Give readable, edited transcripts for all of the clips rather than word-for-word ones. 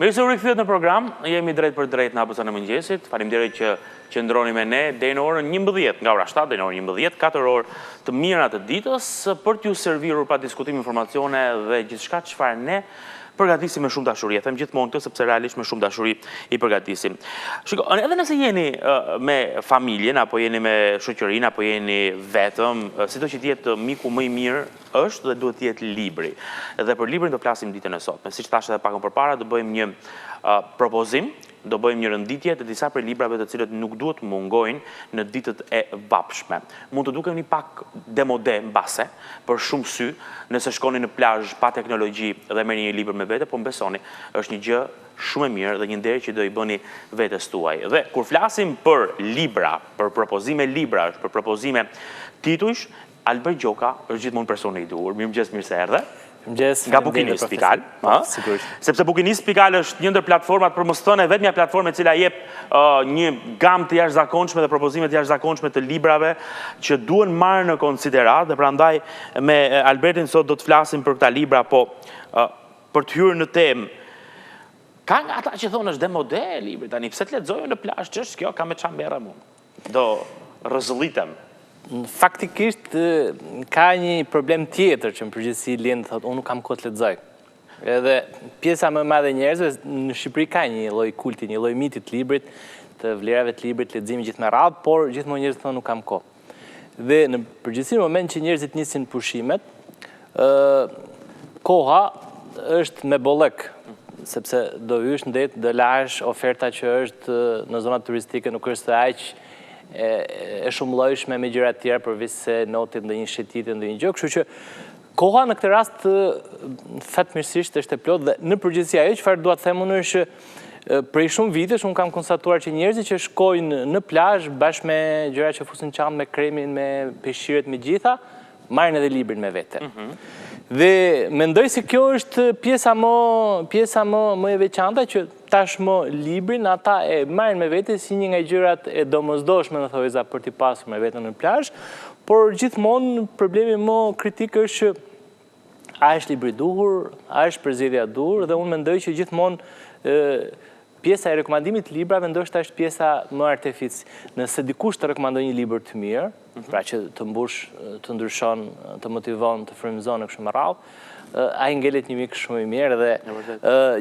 Mirë se u rikëthyet në program, jemi drejt për drejt në hapësën e mëngjesit. Faleminderit që qëndroni me ne deri në orën 11, nga ora 7 deri në orën 11, 4 orë të mira të ditës, për t'ju servirur pa diskutim informacione dhe gjithçka çfarë ne përgatisim me shumë dashuri. E them gjithmonë këtë sepse realisht me shumë dashuri i përgatisim. Shiko, edhe nëse jeni me familjen, apo jeni me shoqërinë, apo jeni vetëm, sido që t'jetë miku më i mirë është dhe duhet të jetë libri. Dhe për librin do flasim ditën e sotme. Siç thash edhe pak më përpara, do bëjmë një propozim, do bëjmë një rënditje të disa prej librave të cilët nuk duhet mungojnë në ditët e vapshme. Mund të dukemi pak demode mbase, për shumë sy, nëse shkoni në plazh pa teknologji dhe merrni një libër me vete, po mbesoni, është një gjë shumë e mirë dhe një nder që do i bëni vetes tuaj. Dhe kur flasim për libra, për propozime librash, për propozime titujsh, Albert Gjoka është gjithmonë personi i duhur. Mirëmëngjes, mirë se erdhe. Nga Bukinist Pikal, sepse Bukinist Pikal është një ndër platformat, për mos thënë vetmja platformë e cila jep një gamë të jashtëzakonshme dhe propozime të jashtëzakonshme të librave që duhen marrë në konsiderat, dhe prandaj me Albertin sot do të flasim për këta libra, po për të hyrë në temë. Ka nga ata që thonë është demode libri tani, pse të lexojë në plazh, ç'është kjo, ka me çamberra mua. Do rrezullitem. Faktikisht, ka një problem tjetër që në përgjithësi Lend thotë, unë nuk kam kohë të lexoj. Edhe pjesa më e madhe e njerëzve në Shqipëri ka një lloj kulti, një lloj miti të librit, të vlerave të librit, leximi gjithë me radhë, por gjithmonë njerëzit thonë nuk kam kohë. Dhe në përgjithësi në moment që njerëzit nisin pushimet, koha është me bollëk, sepse do hysh në det, do lash oferta që është në zonat turistike nuk është aq e shumë llojshme me gjëra të tjera përveç se notit dhe një shetitë dhe një gjë, kështu që koha në këtë rast fatmirësisht është e plotë dhe në përgjithësi ajo çfarë dua të them unë është prej shumë vitesh unë kam konstatuar që njerëzit që shkojnë në plazh bashkë me gjëra që fusin qam me kremin, me peshqiret, me gjitha, marrin edhe librin me vete. Dhe mendoj se kjo është pjesa më e veçanta që tashmë librin ata e marrin me vete si një nga gjërat e domosdoshme në thojza për t'i pasur me vete në plazh, por gjithmonë problemi më kritik është që a është libri duhur, a është përzgjedhja duhur, dhe unë mendoj që gjithmonë pjesa e rekomandimit të librave ndoshta është pjesa më artefic. Nëse dikush të rekomandon një libër të mirë, pra që të mbush, të ndryshon, të motivon, të frymëzon e kështu me radhë, ai ngelet një mik shumë i mirë dhe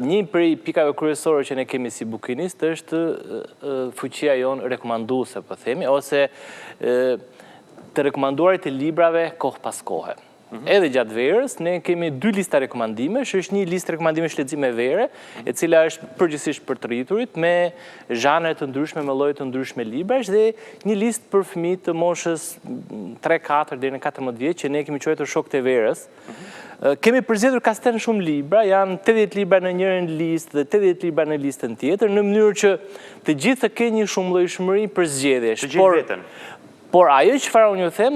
një prej pikave kryesore që ne kemi si bukinist është fuqia jonë rekomanduese, po themi, ose të rekomanduarit e librave kohë pas kohe. Edhe gjatë verës, ne kemi 2 lista rekomandimesh, është një listë rekomandimesh lexime vere, e cila është përgjithsisht për të rriturit, me zhanre të ndryshme, me lloje të ndryshme librash, dhe një listë për fëmijë të moshës 3-4 deri në 14 vjeç, që ne kemi quajtur shokët e verës. Kemi përzgjedhur kasten shumë libra, janë 80 libra në njërin listë dhe 80 libra në listën tjetër, në mënyrë që të gjithë të kenë një shumëllojshmëri për zgjedhjesh. Të gjithë vetën. Por ajo çfarë unë ju them,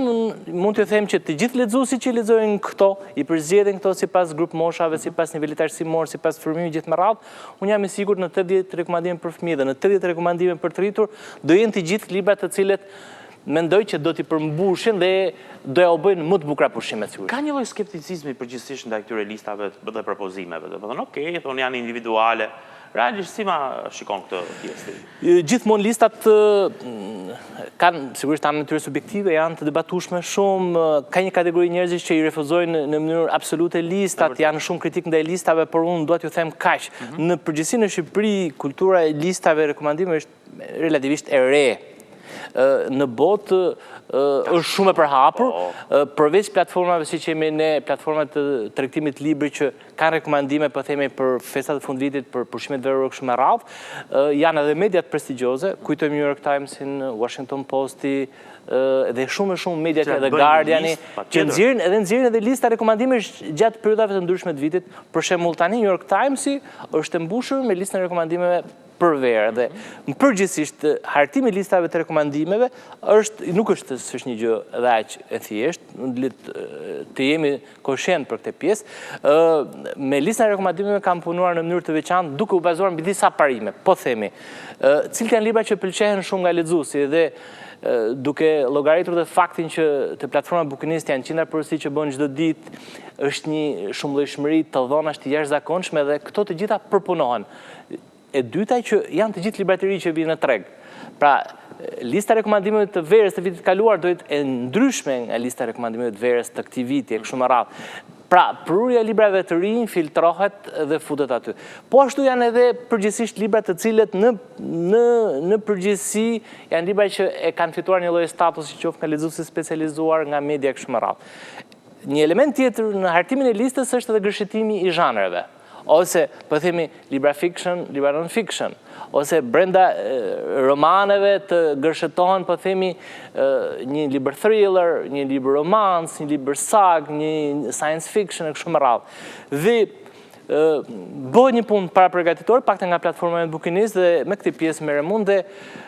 mund t'ju them që të gjithë lexuesit që lexojnë këto, i përzgjedhin këto sipas grup moshave, sipas nivelit arsimor, sipas formimit gjithë me radhë, unë jam i sigurt në 80 rekomandime për fëmijë dhe në 80 rekomandime për të rritur, do jenë të gjithë libra të cilët mendoj që do t'i përmbushin dhe do ja u bëjnë më të bukura pushimet sigurisht. Ka një lloj skepticizmi përgjithsisht ndaj këtyre listave dhe propozimeve. Do të thonë, okay, thonë janë individuale. Realisht si ma shikon këtë pjesë? Gjithmonë listat kanë, sigurisht kanë natyrë subjektive, janë të debatueshme shumë, ka një kategori njerëzish që i refuzojnë në mënyrë absolute listat, janë shumë kritik ndaj listave, por unë dua t'ju them kaq. Në përgjithësi në Shqipëri, kultura e listave rekomandime është relativisht e re. Në botë është shumë e përhapur, përveç platformave si që jemi ne, platformat të tregtimit libri që kanë rekomandime, po themi, për festat e fundvitit, për pushimet verore kështu me radhë, janë edhe mediat prestigjioze, kujtojmë New York Timesin, Washington Posti, dhe shumë media të The Guardiani, që nxjerrin edhe lista rekomandimesh gjatë periudhave të ndryshme të vitit. Për shembull tani New York Timesi është e mbushur me listën e rekomandimeve për verë, dhe në përgjithsisht hartimi listave të rekomandimeve nuk është një gjë edhe aq e thjeshtë, të jemi koshient për këtë pjesë. Me listën e rekomandimeve kam punuar në mënyrë të veçantë duke u bazuar mbi disa parime, po themi, cilët janë libra që pëlqehen shumë nga lexuesi, dhe duke llogaritur dhe faktin që të platforma bukiniste janë qindra përësi që bën çdo ditë, është një shumëllojshmëri të dhonash të jashtëzakonshme dhe këto të gjitha përpunohen. E dyta që janë të gjithë libra të ri që vinë në treg. Pra, lista rekomandimeve të verës të vitit kaluar do jetë e ndryshme nga lista rekomandimeve të verës të këtij viti e kështu me radhë. Pra, prurja e librave të rinj filtrohet dhe futet aty. Po ashtu janë edhe përgjithsisht libra të cilët në përgjithësi janë libra që e kanë fituar një lloj statusi qoftë nga lexuesi specializuar, nga media e kështu me radhë. Një element tjetër në hartimin e listës është edhe gërshetimi i zhanreve. Ose, po themi, libra fiction, libra non-fiction, ose brenda romaneve të gërshetohen, po themi, një libër thriller, një libër romance, një libër sag, një science fiction e kështu me radhë. Dhe bëhet një punë para përgatitore, pakte nga platforma e bukinisë dhe me këtë pjesë merrem unë dhe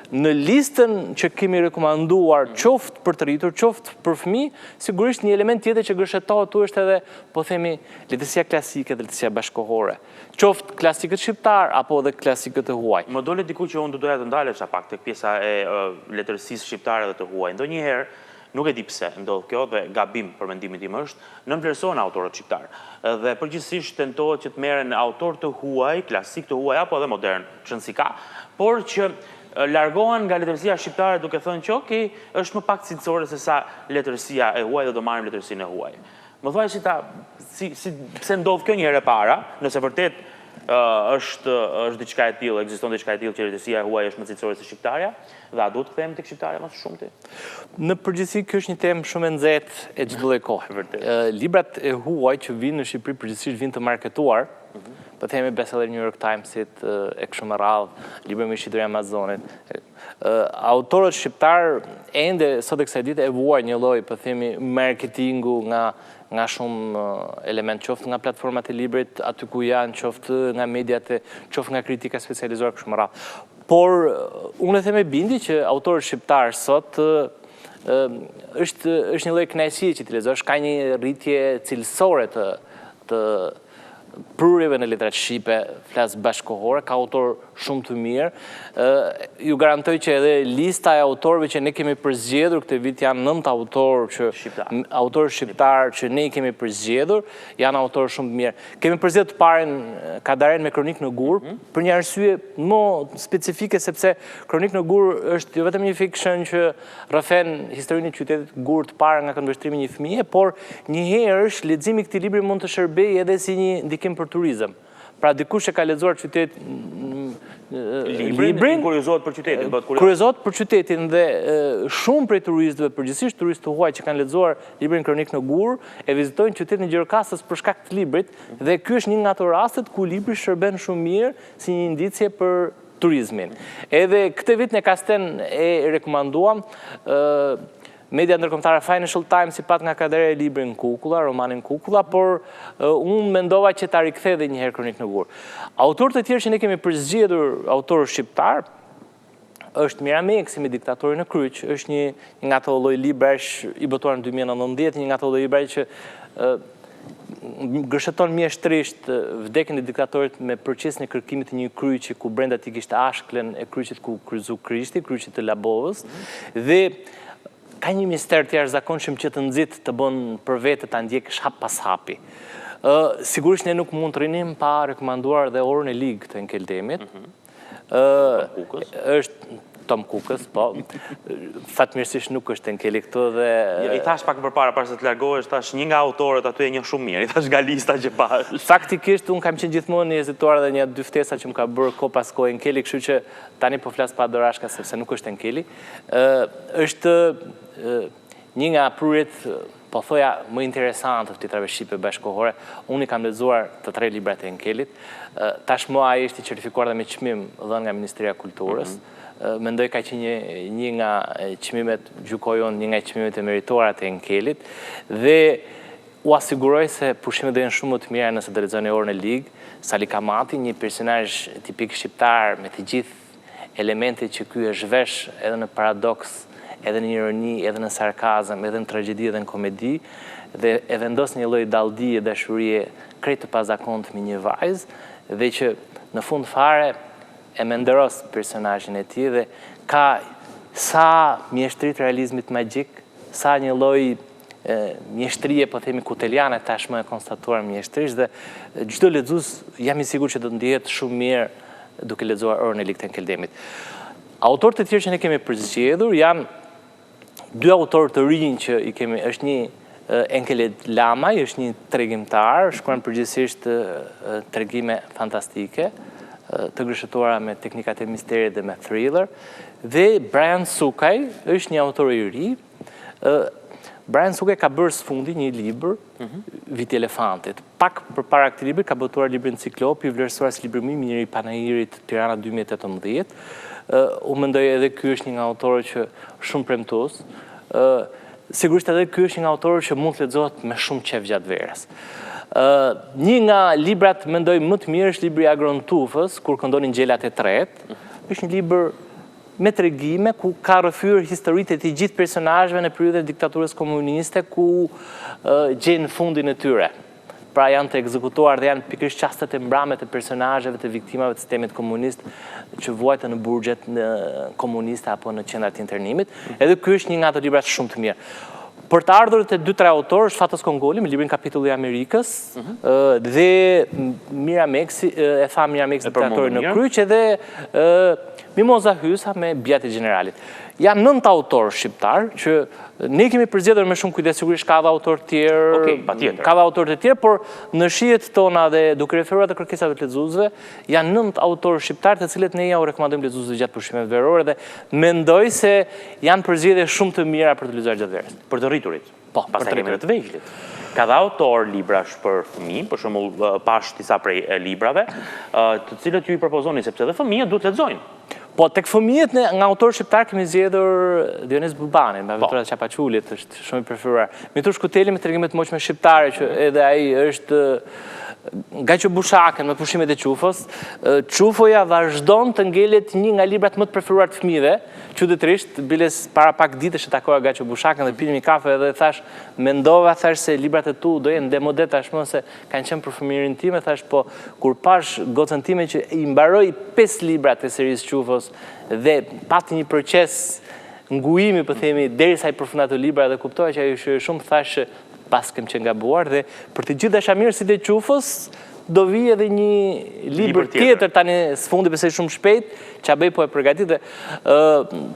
në listën që kemi rekomanduar qoftë për të rritur, qoftë për fëmijë, sigurisht një element tjetër që gërshetohet tu është edhe, po themi, letërsia klasike dhe letërsia bashkëkohore. Qoftë klasikët shqiptar apo edhe klasikët e huaj. Më dole diku që unë doja të ndalesha pak tek pjesa e letërsisë shqiptare dhe të huaj. Ndonjëherë nuk e di pse ndodh kjo dhe gabim për mendimin tim është nënvlerësohen autorët shqiptar. Dhe përgjithsisht tentohet që të merren autorë të huaj, klasik të huaj apo edhe modern, çon si ka, por që largohen nga letërsia shqiptare duke thënë që okej, është më pak cilësore se sa letërsia e huaj dhe do marrim letërsinë e huaj. Më thuaj pse ndodh kjo një herë e para, nëse vërtet është diçka e tillë, ekziston diçka e tillë që letërsia e huaj është më cilësore se shqiptarja, dhe a duhet kthehemi tek shqiptarja më shumë ti? Në përgjithësi kjo është një temë shumë e nxehtë e çdo lloj kohe. Librat e huaj që vinë në Shqipëri përgjithsisht vinë të marketuar, po themi bestseller New York Timesit e kështu me radhë, libra me shitur Amazonit. Autorët shqiptar ende sot e kësaj dite e vuajnë një lloj, po themi, marketingu nga shumë element, qoftë nga platformat e librit aty ku janë, qoftë nga mediat, qoftë nga kritika specializuar kështu me radhë. Por unë e them me bindje që autorët shqiptar sot është një lloj kënaqësie që ti lexosh, ka një rritje cilësore të prurjeve në letrat shqipe, flas bashkëkohore, ka autor shumë të mirë. Ju garantoj që edhe lista e autorëve që ne kemi përzgjedhur këtë vit janë 9 autorë shqiptar që ne i kemi përzgjedhur, janë autorë shumë të mirë. Kemi përzgjedhur të parën Kadaren me Kronik në gur, për një arsye më specifike sepse Kronik në gur është jo vetëm një fiction që rrëfen historinë e qytetit Gur të parë nga këndvështrimi i një fëmije, por njëherë leximi i këtij libri mund të shërbejë edhe si një ndikim për turizëm. Pra dikush e ka lexuar librin, kuriozohet për qytetin, kuriozohet për qytetin dhe shumë prej turistëve, përgjithsisht turistë të huaj që kanë lexuar librin Kronik në gur, e vizitojnë qytetin e Gjirokastës për shkak të librit dhe ky është një nga ato rastet ku libri shërben shumë mirë si një indicje për turizmin. Edhe këtë vit në Kasten e rekomanduam media ndërkombëtare Financial Times i pat nga Kadere librin Kukulla, romanin Kukulla, por unë mendova që ta rikthej edhe një herë Kronik në gur. Autorët e tjerë që ne kemi përzgjedhur autorë shqiptar është Mirameksi me Diktatorin në Kryq, është një nga ato lloj librash i botuar në 2019, një nga ato lloj librash që gërsheton mjeshtrisht vdekjen e diktatorit me procesin e kërkimit të një kryqi ku brenda tij kishte ashklën e kryqit ku kryqëzu Krishti, kryqit të Labovës, dhe ka një mister të jashtëzakonshëm që të nxit të bën për vete ta ndjekësh hap pas hapi. Sigurisht ne nuk mund të rinim pa rekomanduar dhe Orën e Lig të Enkeldemit. Është Tom Kukës, po. Fatmirësisht nuk është Enkeli këtu dhe I thash pak përpara se të largohesh, thash një nga autorët aty e njeh shumë mirë. I thash nga lista që pash. Faktikisht unë kam qenë gjithmonë i hezituar dhe një dy ftesa që më ka bërë ko pas ko Enkeli, kështu që tani po flas pa dorashka sepse nuk është Enkeli. Është një nga prurjet po thoja më interesante të titrave shqipe bashkëkohore. Unë i kam lexuar të 3 librat e Enkelit. Tashmë ai është i certifikuar dhe me çmim dhënë nga Ministria e Kulturës. Mendoj ka qenë një nga çmimet, gjykoj unë, një nga çmimet e merituara të Enkelit dhe u asiguroj se pushimet do jenë shumë më të mira nëse do lexoni Orën e Lig. Sali Kamati, një personazh tipik shqiptar me të gjithë elementet që ky është zhvesh edhe në paradoks, edhe në ironi, edhe në sarkazëm, edhe në tragjedi edhe në komedi, dhe e vendos një lloj dallëdije, dashurie krejt të pazakontë me një vajzë dhe që në fund fare e menderos personazhin e tij dhe ka sa mjeshtrit realizmit magjik, sa një lloj mjeshtrie, po themi kuteliane, tashmë e konstatuar mjeshtrisht, dhe çdo lexues jam i sigurt që do të ndihet shumë mirë duke lexuar Orën e Ligë të Keldemit. Autorët e tjerë që ne kemi përzgjedhur janë dy autorë të rinj që i kemi, është një Enkelet Lamaj, është një tregimtar, shkruan përgjithsisht tregime fantastike, të gërshëtuara me teknikat e misterit dhe me thriller, dhe Brian Sukaj është një autor i ri. Brian Sukaj ka bërë sfundi një libër, Viti i Elefantit. Pak përpara këtij libri ka botuar librin Ciklop, i vlerësuar si libri më i mirë i panairit Tirana 2018. U mendoj edhe ky është një nga autorët që shumë premtues. Sigurisht edhe ky është një nga autorët që mund të lexohet me shumë qejf gjatë verës. Një nga librat mendoj më të mirë është libri Agron Tufës, kur këndonin gjelat e tretë. Është një libër me tregime ku ka rrëfyer historitë e të gjithë personazheve në periudhën e diktaturës komuniste ku gjejnë fundin e tyre. Pra janë të ekzekutuar dhe janë pikërisht qastet e mbrame të personazheve të viktimave të sistemit komunist që vuajtën në burgjet komuniste apo në qendrat të internimit. Edhe ky është një nga ato librat shumë të mirë. Për të ardhurit e 2-3 autorë është Fatos Kongoli me librin Kapitulli i Amerikës dhe Mira Meksi, e tha Mira Meksi traktori në Kryq, edhe Mimoza Hysa me Bijat e Generalit. Janë 9 autorë shqiptar që ne kemi përzgjedhur me shumë kujdes, sigurisht ka dhe autorë të tjerë, ka dhe autorë të tjerë, por në shihet tona dhe duke referuar të kërkesave të lexuesve, janë 9 autorë shqiptar të cilët ne ja u rekomandojmë lexuesve gjatë pushimeve verore dhe mendoj se janë përzgjedhje shumë të mira për të lexuar gjatë verës. Për të rriturit. Po, pastaj kemi të vegjëlit. Ka dhe autor librash për fëmijë, për shembull pash disa prej librave, të cilët ju i propozoni sepse edhe fëmijët duhet lexojnë. Po, tek fëmijët nga autor shqiptar kemi zgjedhur Dionis Bubanin, me aventurat e Qapaçulit, është shumë i preferuar. Mitrush Kuteli me tregimet të moqme shqiptare, që edhe ai është Gaço Bushaken me Pushimet e Qufës. Qufoja vazhdon të ngelet një nga librat më të preferuar të fëmijëve. Çuditërisht, biles para pak ditësh e takova Gaço Bushaken dhe pinim një kafe dhe thash, mendova se librat e tu do jenë demode tashmë se kanë qenë për fëmirin time, thash po kur pash gocën time që i mbaroi 5 librat e serisë Qufës dhe pati një proces ngujimi, po themi, derisa i përfunda të libra dhe kuptova që ajo është shumë, thash pas kem qenë gabuar dhe për të gjithë dashamirësit e Qufës do vi edhe një libër tjetër tani sfundi besoj shumë shpejt, që bëj po e përgatit dhe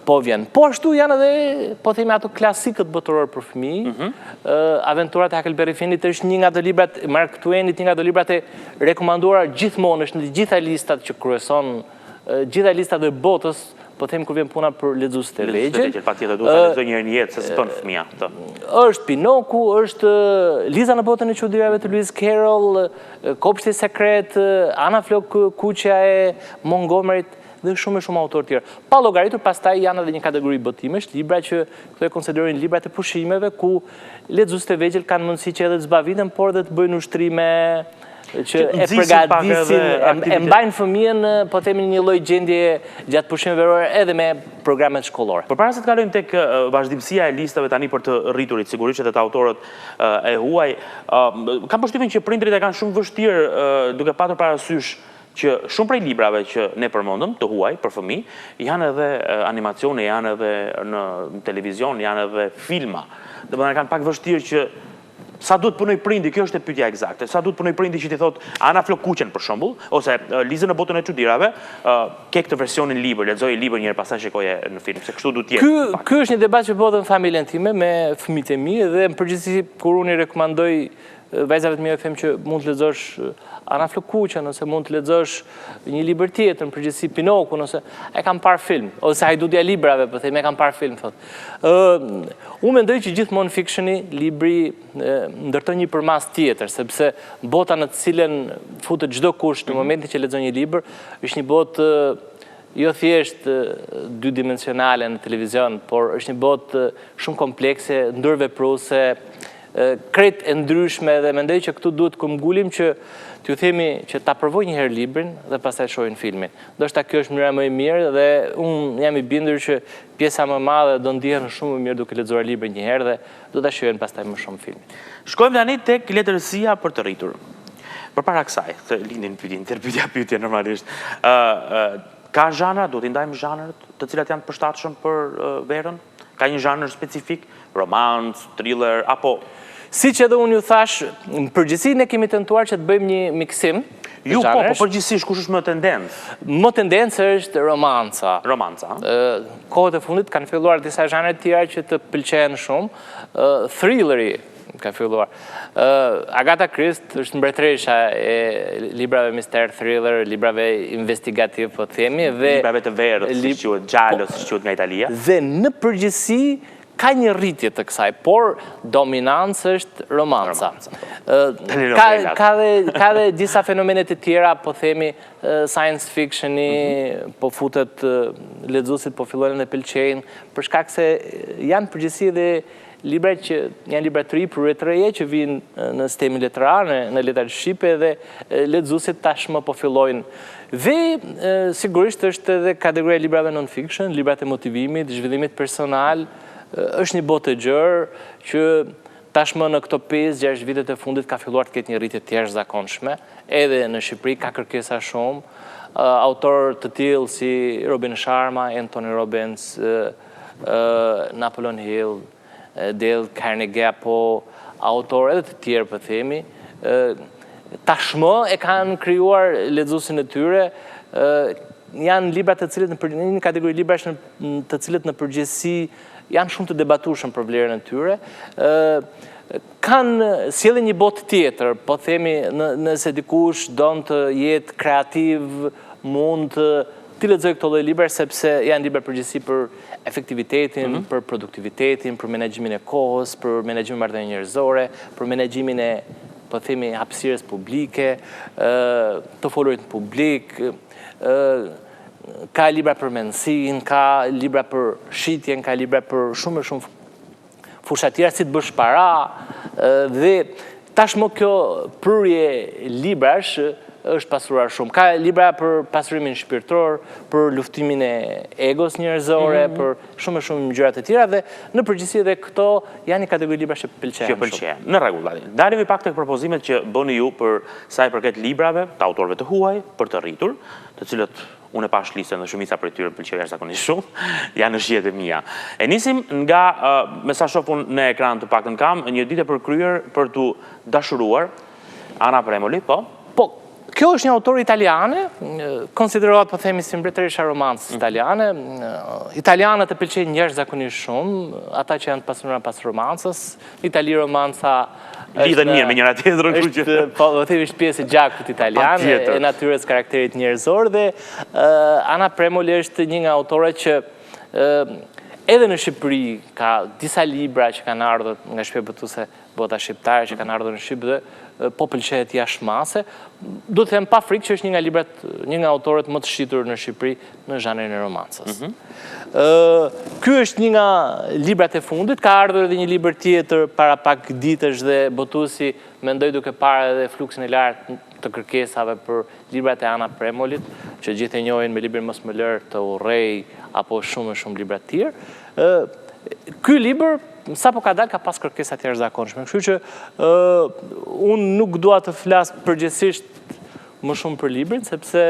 po vjen. Po ashtu janë edhe, po themi ato klasikët botëror për fëmijë, Aventurat e Huckleberry Finnit është një nga ato librat, Mark Twainit, një nga ato librat e rekomanduar gjithmonë, është në gjitha listat që kryeson, gjitha listat e botës, po them kur vjen puna për lexuesit e vegjël. Patjetër duhet ta lexoj një herë në jetë se s'bën fëmia këtë. Është Pinoku, është Liza në botën e çuditërave të Lewis Carroll, Kopshti i sekret, Ana Flok Kuqja e Montgomeryt dhe shumë autorë tjerë. Pa llogaritur pastaj janë edhe një kategori botimesh, libra që këto e konsiderojnë librat e pushimeve ku lexuesit e vegjël kanë mundësi që edhe të zbaviten, por dhe të bëjnë ushtrime që e përgatisin, e mbajnë fëmijën, po themi një lloj gjendje gjatë pushimeve verore edhe me programet shkollore. Përpara se të kalojmë tek vazhdimësia e listave tani për të rriturit, sigurisht edhe të autorët e huaj, kam përshtypjen që prindrit e kanë shumë vështirë duke patur parasysh që shumë prej librave që ne përmendëm të huaj për fëmijë, janë edhe animacione, janë edhe në televizion, janë edhe filma. Domethënë kanë pak vështirë që sa duhet punoj prindi, kjo është e pyetja eksakte. Sa duhet punoj prindi që ti thot Ana Flok Kuqen për shembull, ose Lizën në botën e çuditërave, ke këtë versionin libër, lexoje libër një herë pastaj shikoje në film, se kështu duhet të jetë. Ky është një debat që bëhet në familjen time me fëmijët e mi dhe në përgjithësi kur unë i rekomandoj vajzave të mia them që mund të lexosh Ana Flok Kuqen ose mund të lexosh një libër tjetër, në përgjithësi Pinokun ose e kam parë film, ose Hajdutja e librave, po them e kam parë film thot. Unë mendoj që gjithmonë fictioni, libri ndërton një përmas tjetër, sepse bota në të cilën futet çdo kush në momentin që lexon një libër është një botë jo thjesht dydimensionale në televizion, por është një botë shumë komplekse, ndërvepruese, krejt e ndryshme dhe mendoj që këtu duhet këmbgulim që t'ju themi që ta provoj një herë librin dhe pastaj shohin filmin. Ndoshta kjo është mënyra më e mirë dhe unë jam i bindur që pjesa më e madhe do ndihen shumë më mirë duke lexuar librin një herë dhe do ta shohin pastaj më shumë filmin. Shkojmë tani tek letërsia për të rritur. Përpara kësaj, të lindin pyetje normalisht. Ka zhanra, do t'i ndajmë zhanrat të cilat janë të përshtatshëm për verën? Ka një zhanër specifik, romans, thriller, apo... Si që edhe unë ju thash, në përgjithësi ne kemi tentuar që të bëjmë një miksim. Ju po përgjithsisht, kush është më tendencë? Më tendencë është romanca. Romanca. Kohët e fundit kanë filluar disa zhanre të tjera që të pëlqejnë shumë. Thrilleri ka filluar. Agatha Christie është mbretëresha e librave mister, thriller, librave investigativ, po themi, dhe librave të verës, si quhet Giallo, si quhet nga Italia. Dhe në përgjithësi ka një rritje të kësaj, por dominancë është romanca. Ka dhe disa fenomenet të tjera, po themi, science fictioni, po futet lexuesit, po fillojnë dhe pëlqejnë, për shkak se janë përgjithësi dhe libra që janë libra të ri për retreje që vinë në sistemi letrar, në letrat shqipe dhe lexuesit tashmë po fillojnë. Dhe sigurisht është edhe kategoria librave non-fiction, librat e motivimit, zhvillimit personal, është një botë e gjerë që tashmë në këto 5-6 vitet e fundit ka filluar të ketë një rritje të jashtëzakonshme, edhe në Shqipëri ka kërkesa shumë, autorë të tillë si Robin Sharma, Anthony Robbins, Napoleon Hill, Dale Carnegie, apo autorë edhe të tjerë për themi, tashmë e kanë krijuar lexuesin e tyre, janë libra të cilët në një kategori librash të cilët në përgjithësi janë shumë të debatueshëm për vlerën e tyre, kanë sjellë një botë tjetër, po themi nëse dikush don të jetë kreativ, mund të lexojë këto lloj libra sepse janë libra përgjithësi për efektivitetin, për produktivitetin, për menaxhimin e kohës, për menaxhimin e marrëdhënieve njerëzore, për menaxhimin e, po themi, hapësirës publike, të folurit në publik, ka libra për mendësin, ka libra për shitjen, ka libra për shumë fusha tjera si të bësh para, dhe tashmë kjo prurje librash është pasuruar shumë. Ka libra për pasurimin shpirtëror, për luftimin e egos njerëzore, për shumë gjëra të tjera, dhe në përgjithësi edhe këto janë një kategori libra që pëlqejnë shumë. Në rregull, dalemi pak tek propozimet që bëni ju për sa i përket librave të autorëve të huaj për të rritur, të cilët unë e pash listën dhe shumica për tyre pëlqej jashtëzakonisht shumë, janë në shihet e mia. E nisim nga, me sa shoh unë në ekran të paktën kam, një ditë e përkryer për tu dashuruar, Ana Premoli, po? Po, kjo është një autor italiane, konsiderohet, po themi, si mbretëresha romancës italiane. Italianët e pëlqejnë jashtëzakonisht shumë, ata që janë të pasionuar pas romancës. Itali romanca lidhen mirë me njëra tjetrën, është, po themi, është pjesë e gjakut italian, e natyrës karakterit njerëzor, dhe Ana Premoli është një nga autorët që edhe në Shqipëri ka disa libra që kanë ardhur nga shpjegëtuese bota shqiptare që kanë ardhur në Shqipëri dhe po pëlqejet jashtë mase. Do të them pa frikë që është një nga autorët më të shitur në Shqipëri në zhanrin e romancës. Ky është një nga librat e fundit, ka ardhur edhe një libër tjetër para pak ditësh dhe botuesi mendoj duke parë edhe fluksin e lartë të kërkesave për librat e Ana Premolit, që gjithë e njohin me librin Mos më lër të urrej apo shumë libra të tjerë. Ky libër sa po ka dalë ka pas kërkesa të jashtëzakonshme. Kështu që unë nuk dua të flas përgjithsisht më shumë për librin, sepse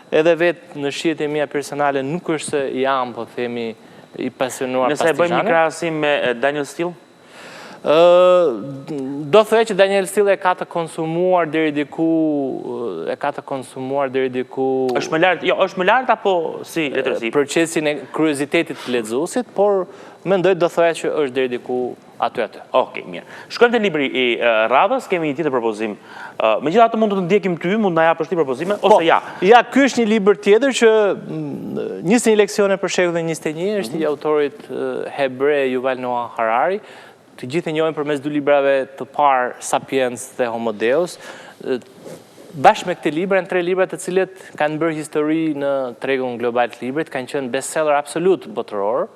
edhe vetë në shihet e mia personale nuk është se jam, po themi, i pasionuar pas këtij Nëse bëjmë një krahasim me Daniel Steele? Do thoj që Daniel Steele e ka të konsumuar deri diku, Është më lart, jo, është më lart apo si letërsi? Procesin e kuriozitetit të lexuesit, por mendoj do thoja që është deri diku aty. Okej, mirë. Shkojmë te libri i radhës, kemi një tjetër propozim. Megjithatë mund të ndjekim ty, mund na japësh ti propozime ose ja. Ja, ky është një libër tjetër që 21 leksione për shekullin 21, është i autorit hebre Yuval Noah Harari. Të gjithë e njohin përmes 2 librave të parë, Sapiens dhe Homo Deus. Bashkë me këtë libra, në 3 libra të cilët kanë bërë histori në tregun global të librit, kanë qenë bestseller absolut botëror.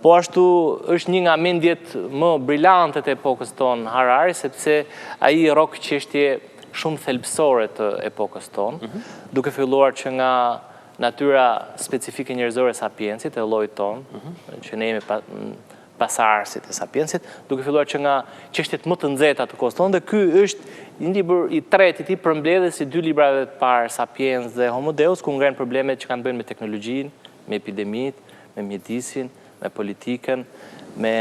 Po ashtu është një nga mendjet më brillante të epokës tonë Harari, sepse ai rrok çështje shumë thelbësore të epokës tonë, duke filluar që nga natyra specifike njerëzore e sapiensit, e llojit tonë, që ne jemi pasarësit e Sapiensit, duke filluar që nga çështjet më të nxehta të kohës tonë, dhe ky është një libër i tretë i tij përmbledhjes i dy librave të parë, Sapiens dhe Homo Deus, ku ngren problemet që kanë bënë me teknologjinë, me epidemitë, me mjedisin, me politikën, me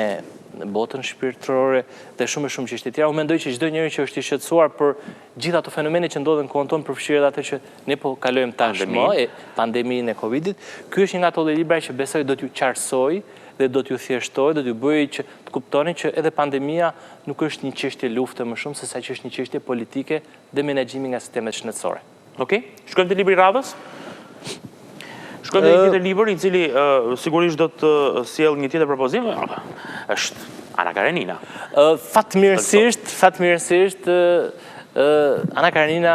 botën shpirtërore dhe shumë çështje tjera. Unë mendoj që çdo njeri që është i shqetësuar për gjithë ato fenomene që ndodhen në kohën tonë, përfshirë atë që ne po kalojmë tashmë, pandeminë e Covidit, ky është një nga ato libra që besoj do t'ju qartësoj dhe do t'ju thjeshtoj, do t'ju bëj që të kuptoni që edhe pandemia nuk është një çështje lufte më shumë se sa që është një çështje politike dhe menaxhimi nga sistemet shëndetësore. Okej, shkojmë te libri i radhës. Shkojmë te një tjetër libër i cili sigurisht do të sjell një tjetër propozim, është Ana Karenina. Fatmirësisht, Ana Karenina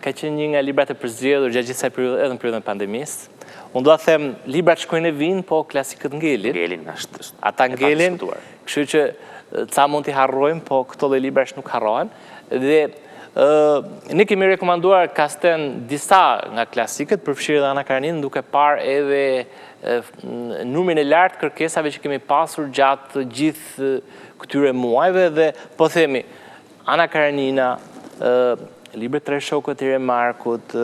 ka qenë një nga librat e përzgjedhur gjatë gjithë kësaj periudhe, edhe në periudhën e pandemisë. Unë do të them, librat shkojnë e vinë, po klasikët ngelin. Ngelin është. Ata ngelin, kështu që ca mund t'i harrojmë, po këto dhe libra nuk harrohen. Dhe ne kemi rekomanduar kasten disa nga klasikët, përfshirë dhe Ana Kareninën, duke parë edhe numrin e lartë kërkesave që kemi pasur gjatë gjithë këtyre muajve, dhe po themi, Ana Karenina, libri Tre shokët e Remarkut,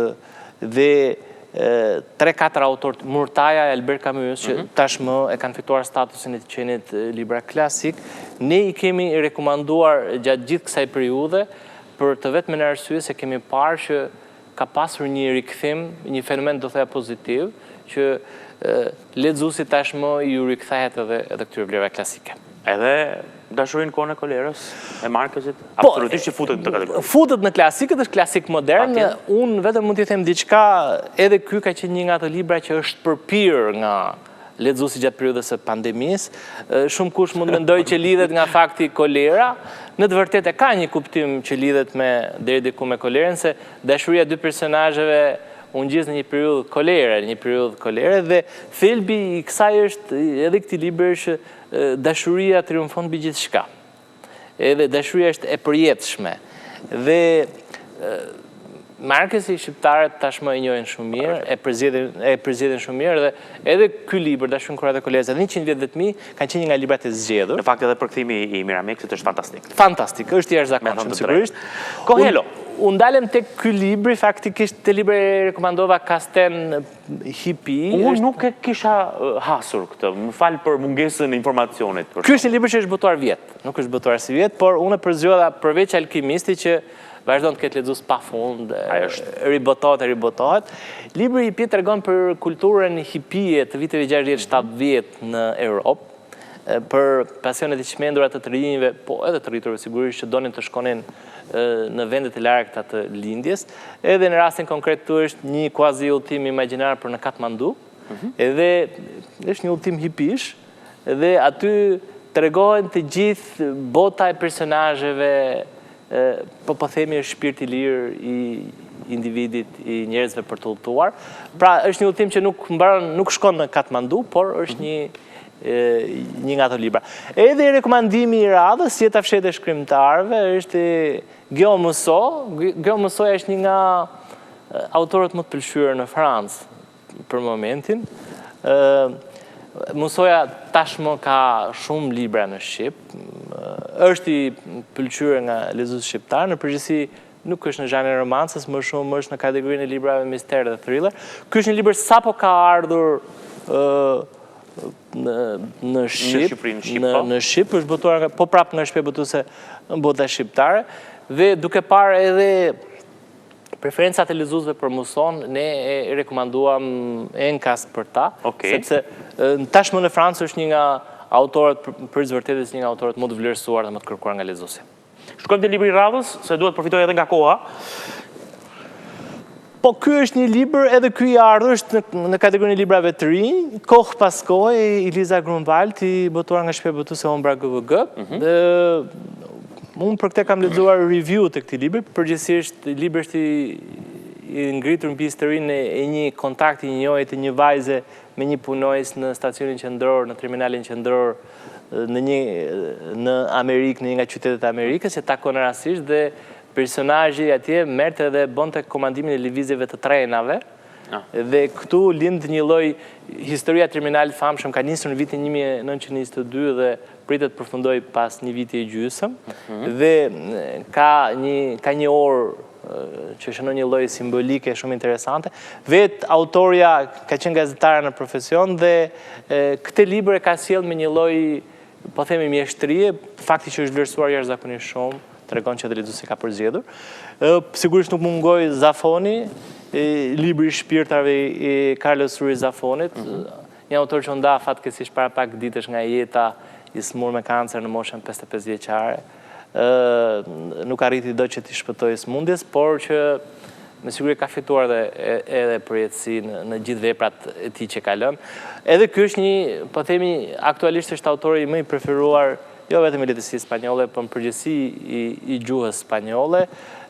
dhe 3-4 autorë, Murtaja e Albert Camus, që tashmë e kanë fituar statusin e të qenit libra klasik, ne i kemi rekomanduar gjatë gjithë kësaj periudhe, për të vetëm në arsye se kemi parë që ka pasur një rikthim, një fenomen do thëja pozitiv, që lexuesi tashmë ju rikthehet edhe këtyre vlerave klasike. Edhe dashurinë kohën e kolerës e Marquezit, absolutisht që futet në këtë kategori. Futet në klasikët, është klasik modern. Unë vetëm mund t'i them diçka, edhe ky ka qenë një nga ato libra që është përpir nga lexuesi gjatë periudhës së pandemisë. Shumë kush mund mendoj që lidhet nga fakti kolera. Në të vërtetë ka një kuptim që lidhet me deri diku me kolerën, se dashuria dy personazheve unë gjithë në një periudhë kolere, dhe thelbi i kësaj është, edhe këtij libri është dashuria triumfon mbi gjithçka. Edhe dashuria është e përjetshme. Dhe Marquezi shqiptarët tashmë e njohin shumë mirë, e përzgjedhin shumë mirë, dhe edhe ky libër, Dashurinë kur dhe kolerës, edhe 100 vjet dhe të mi, kanë qenë një nga librat e zgjedhur. Në fakt edhe përkthimi i Mirameksit është fantastik. Fantastik, është i jashtëzakonshëm sigurisht. Kohelo. Unë dalem tek ky libri, faktikisht të libri rekomandova Kasten Hipi. Unë nuk e kisha hasur këtë, më falë për mungesën e informacionit. Ky është një libër që është botuar vjet, nuk është botuar si vjet, por unë e përzgjedha përveç Alkimisti që vazhdon të ketë lexues pafund, ribotohet. Libri i Pi tregon për kulturën hipie të viteve 60-70 në Europë, për pasionet e çmendura të rinjve, po edhe të rriturve sigurisht që donin të shkonin në vendet e largëta të lindjes. Edhe në rastin konkret këtu është një quasi udhtim imagjinar për në Katmandu, edhe është një udhtim hipish, dhe aty tregohen të gjithë bota e personazheve, po themi është shpirti i lirë i individit, i njerëzve për të udhëtuar. Pra është një udhtim që nuk shkon në Katmandu, por është një nga ato libra. Edhe rekomandimi i radhës, Jeta fshehtë e shkrimtarëve, është Guillaume Musso. Guillaume Musso është një nga autorët më të pëlqyer në Francë për momentin. Mussoja tashmë ka shumë libra në shqip. Është i pëlqyer nga lexuesit shqiptar, në përgjithësi nuk është në zhanrin e romancës, më shumë është në kategorinë e librave mister dhe thriller. Ky është një libër sapo ka ardhur në Shqip, është botuar po prapë nga shtëpia botuese në bota shqiptare, dhe duke parë edhe preferencat e lexuesve për Musson, ne e rekomanduam enkas për ta, sepse tashmë në Francë është një nga autorët, për vërtetës një nga autorët më të vlerësuar dhe më të kërkuar nga lexuesi. Shkojmë te libri i radhës, se duhet përfitoj edhe nga koha. Po ky është një libër, edhe ky i ardhur është në kategorinë e librave të rinj, kohë pas kohë, Eliza Grunwald, i botuar nga shtëpia botuese Ombra GVG. Unë për këtë kam lexuar review të këtij libri, përgjithsisht libri është i ngritur mbi historinë e një kontakti i njohur të një vajze me një punojës në stacionin qendror, në terminalin qendror në Amerikë, në një nga qytetet e Amerikës, që takon rastësisht, dhe personazhi atje merrte dhe bënte komandimin e lëvizjeve të trenave, Dhe këtu lind një lloj historia e terminalit famshëm ka nisur në vitin 1922 dhe pritet përfundoj pas një viti e gjysëm. Dhe ka një orë që shënon një lloj simbolike shumë interesante. Vetë autorja ka qenë gazetare në profesion dhe këtë libër e ka sjell me një lloj, po themi, mjeshtrie, fakti që është vlerësuar jashtëzakonisht shumë, tregon që edhe lexuesi ka përzgjedhur. Sigurisht nuk mungoi Zafoni, libri i shpirtrave i Carlos Ruiz Zafonit, një autor që nda fatkeqësisht para pak ditësh nga jeta, i smur me kancer në moshën 55 vjeçare. Nuk arriti do që t'i shpëtoj smundjes, por që me siguri ka fituar edhe përjetësi në gjithë veprat e tij që ka lënë. Edhe ky është një, po themi, aktualisht është autori më i preferuar, jo vetëm i lehtësisë spanjolle, por në përgjithësi i gjuhës spanjolle.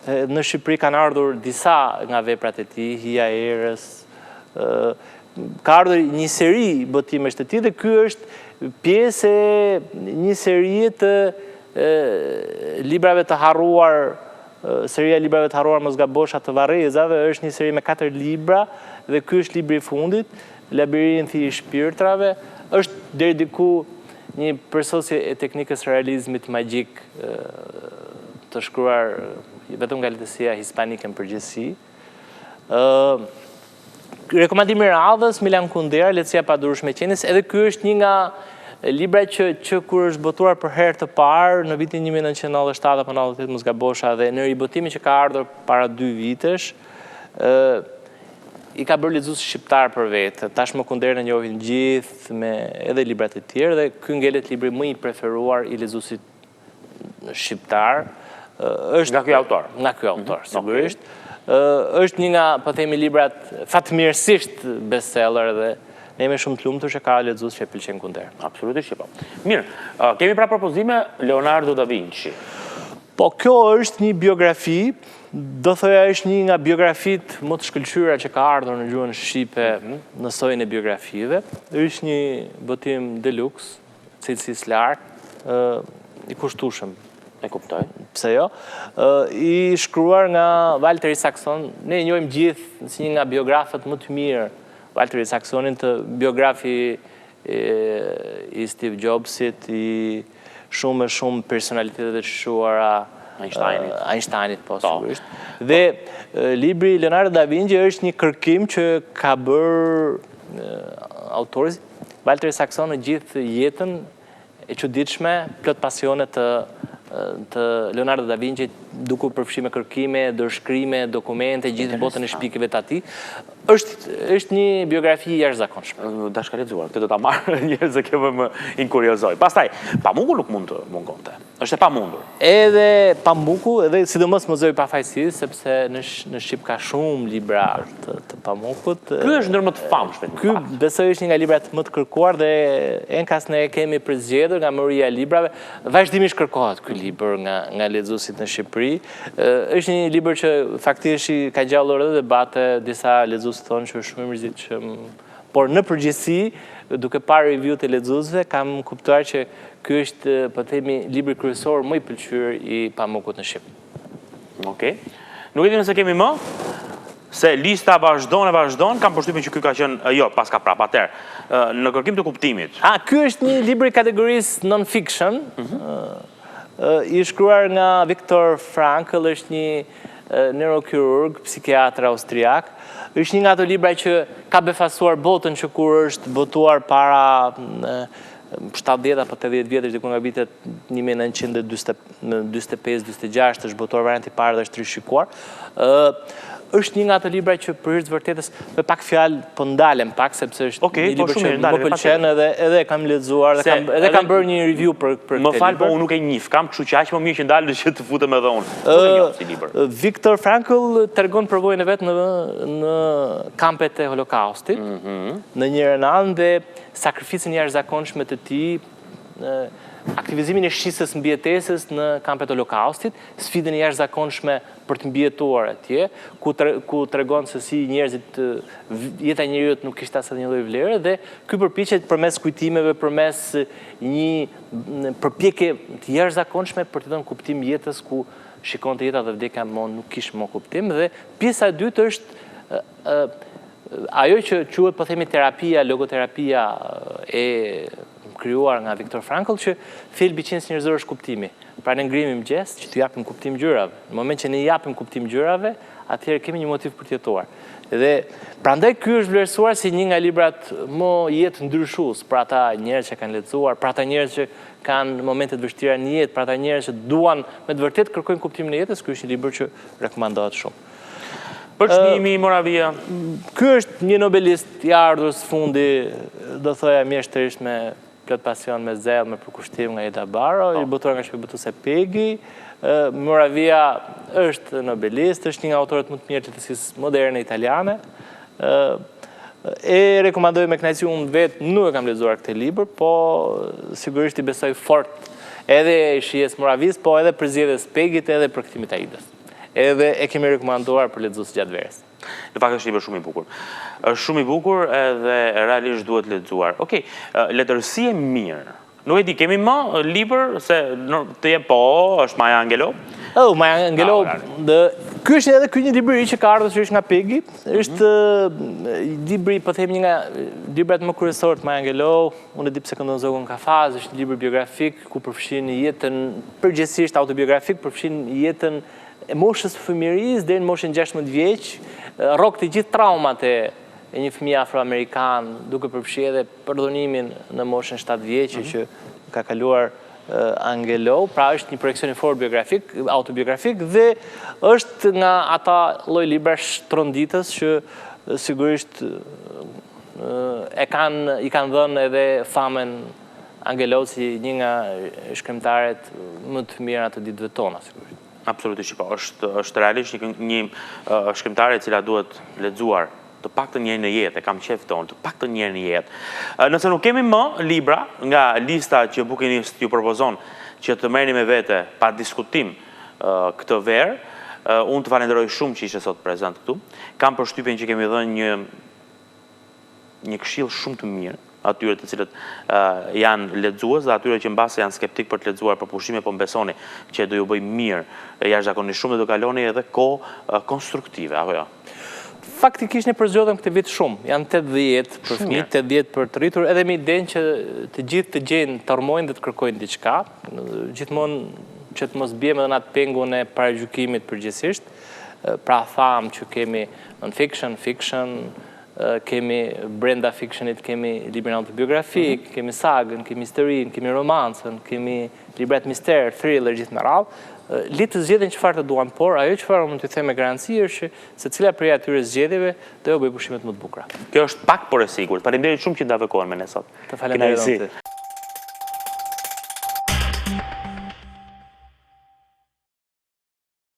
Në Shqipëri kanë ardhur disa nga veprat e tij, Hija e Erës, ka ardhur një seri botimesh të tij dhe ky është pjesë e një serie të librave të harruar, seria e librave të harruar mos gabosha të Varrezave, është një seri me 4 libra dhe ky është libri i fundit, Labirinthi i shpirtrave, është deri diku një përsosje e teknikës realizmit magjik të shkruar vetëm nga lehtësia hispanike në përgjithësi. Rekomandimi i radhës Milan Kundera, Lehtësia e padurueshme e qenies, edhe ky është një nga libra që kur është botuar për herë të parë në vitin 1997 apo 98 mos gabosha dhe në ribotimin që ka ardhur para 2 vitesh, i ka bërë lexues shqiptar për vetë. Tashmë Kunderën e njohin gjithë me edhe librat e tjerë dhe ky ngelet libri më i preferuar i lexuesit shqiptar. Nga ky autor. Nga ky autor, sigurisht. Është një nga, po themi, librat fatmirësisht bestseller dhe ne jemi shumë të lumtur që ka lexues që e pëlqen Kunderën. Absolutisht që po. Mirë, kemi pra propozime Leonardo da Vinci. Po kjo është një biografi, do thoja është një nga biografitë më të shkëlqyera që ka ardhur në gjuhën shqipe në sojën e biografive. Është një botim deluxe, cilësisë lartë, i kushtueshëm. E kuptoj. Pse jo? I shkruar nga Walter Isaacson, ne e njohim gjithë si një nga biografët më të mirë, Walter Isaacsonin, të biografi i Steve Jobsit, i shumë personalitetet të shuara, Einsteinit, po, sigurisht. Dhe libri Leonardo da Vinci është një kërkim që ka bërë autori Walter Isaacson në gjithë jetën e çuditshme, plot pasione të Leonardo da Vinci, duke përfshirë me kërkime, dërshkrime, dokumente, gjithë botën e shpikeve të atij. Është një biografi jashtëzakonshme. Dashka lexuar, këtë do ta marr njerëz që më inkuriozoi. Pastaj, Pamuku nuk mund të mungonte. Është e pamundur. Edhe Pamuku, edhe sidomos Muzeu i Pafajësisë, sepse në Shqip ka shumë libra të Pamukut. Ky është ndër më të famshëm. Ky besoj është një nga librat më të kërkuar dhe enkas ne kemi përzgjedhur nga moria e librave. Vazhdimisht kërkohet ky libër nga lexuesit në Shqipëri. Është një libër që faktikisht ka gjallur edhe debate, disa lexues thonë që është shumë i mërzitshëm, por në përgjithësi, duke parë review të lexuesve, kam kuptuar që ky është, po themi, libri kryesor më i pëlqyer i Pamukut në Shqip. Okej. Nuk e di nëse kemi më, se lista vazhdon, kam përshtypjen që ky ka qenë, jo, paska prap atëherë, në kërkim të kuptimit. Ky është një libër i kategorisë non-fiction, i shkruar nga Viktor Frankl, është një neurokirurg, psikiatër austriak. Është një nga ato libra që ka befasuar botën që kur është botuar para 70 apo 80 vjetësh, diku nga vitet 1945-46 është botuar varianti i parë dhe është rishikuar. Është një nga ato libra që për hir të vërtetës me pak fjalë po ndalem pak sepse është një libër që më pëlqen edhe kam lexuar edhe kam bërë një review për këtë. Më fal, po unë nuk e njeh, kam, kështu që aq më mirë që ndalë që të futem edhe unë. Viktor Frankl tregon përvojën e vet në kampet e Holokaustit, në njërin anë dhe sakrificën jashtëzakonshme të tij, aktivizimin e shisës mbijetesës në kampet e Holokaustit, sfidën e jashtëzakonshme për të mbijetuar atje, ku tregon se si njerëzit jeta e njerëzit nuk kishte asnjë lloj vlere dhe ky përpiqet përmes kujtimeve, përmes një përpjekje të jashtëzakonshme për të dhënë kuptim jetës ku shikonte jeta dhe vdekja nuk kishte më kuptim dhe pjesa e dytë është ajo që quhet, po themi, terapia, logoterapia e krijuar nga Viktor Frankl, që thelbi i qenies njerëzor është kuptimi. Pra ne ngrimim mëngjes që t'ju japim kuptim gjërave. Në moment që ne japim kuptim gjërave, atëherë kemi një motiv për të jetuar. Dhe prandaj ky është vlerësuar si një nga librat më jetë ndryshues për ata njerëz që kanë lexuar, për ata njerëz që kanë momente të vështira në jetë, për ata njerëz që duan me të vërtetë kërkojnë kuptimin e jetës. Ky është një libër që rekomandohet shumë. Për çmimi Moravia. Ky është një nobelist i ardhur së fundi, do thoya mjeshtrisht me plot pasion, me zell, me përkushtim nga Ida Baro, i botuar nga shpjegëtuese Peggy. Moravia është nobelist, është një nga autorët më të mirë të lehtësisë moderne italiane. E rekomandoj me kënaqësi, unë vetë nuk e kam lexuar këtë libër, po sigurisht i besoj fort edhe shijes Moravis, po edhe për zgjedhjes Peggit, edhe për kthimit të Aidas. Edhe e kemi rekomanduar për lexues gjatë verës. Në fakt është libër shumë i bukur. Është shumë i bukur edhe realisht duhet lexuar. Okej, letërsi e mirë. Nuk e di, kemi më libër se të jep, po, është Maya Angelou. Maya Angelou, ky është edhe ky një libër që ka ardhur sërish nga Peggy. Është libri, po them, një nga librat më kryesorë të Maya Angelou. Unë e di pse këndon zogun ka fazë, është një libër biografik ku përfshin jetën përgjithsisht autobiografik, përfshin jetën e moshës së fëmijërisë deri në moshën 16 vjeç, rrok të gjithë traumat e një fëmijë afroamerikan, duke përfshirë edhe përdhunimin në moshën 7 vjeçë që ka kaluar Angelou. Pra është një projekcion i fortë biografik, autobiografik, dhe është nga ata lloj librash tronditës që sigurisht i kanë dhënë edhe famën Angelou si një nga shkrimtarët më të mira të ditëve tona, sigurisht. Absolutisht, po, është realisht një shkrimtare e cila duhet lexuar të paktën një herë në jetë, e kam qejf tonë, të paktën një herë në jetë. Nëse nuk kemi më libra nga lista që Bukinist ju propozon që të merrni me vete pa diskutim këtë verë, unë të falenderoj shumë që ishe sot prezant këtu. Kam përshtypjen që kemi dhënë një këshill shumë të mirë atyre të cilët janë lexues dhe atyre që mbase janë skeptik për të lexuar, për pushime, po mbesoni që do ju bëj mirë jashtëzakonisht shumë dhe do kaloni edhe kohë konstruktive, apo jo? Faktikisht ne përzgjodhem këtë vit shumë. Janë 80 për fëmijë, 80 për të rritur, edhe me idenë që të gjithë të gjejnë, të armojnë dhe të kërkojnë diçka, gjithmonë që të mos bjem edhe në atë pengun e paragjykimit përgjithsisht. Pra thamë që kemi non-fiction, fiction, kemi brenda fictionit, kemi librin autobiografik, kemi sagën, kemi historin, kemi romancën, kemi libret mister, thriller, gjithë me radhë. Le të zgjedhin çfarë të duan, por ajo çfarë mund t'ju them me garanci është që secila prej atyre zgjedhjeve do ju bëjë pushimet më të bukura. Kjo është pak por e sigurt. Faleminderit shumë që ndave kohën me ne sot. Të falenderoj.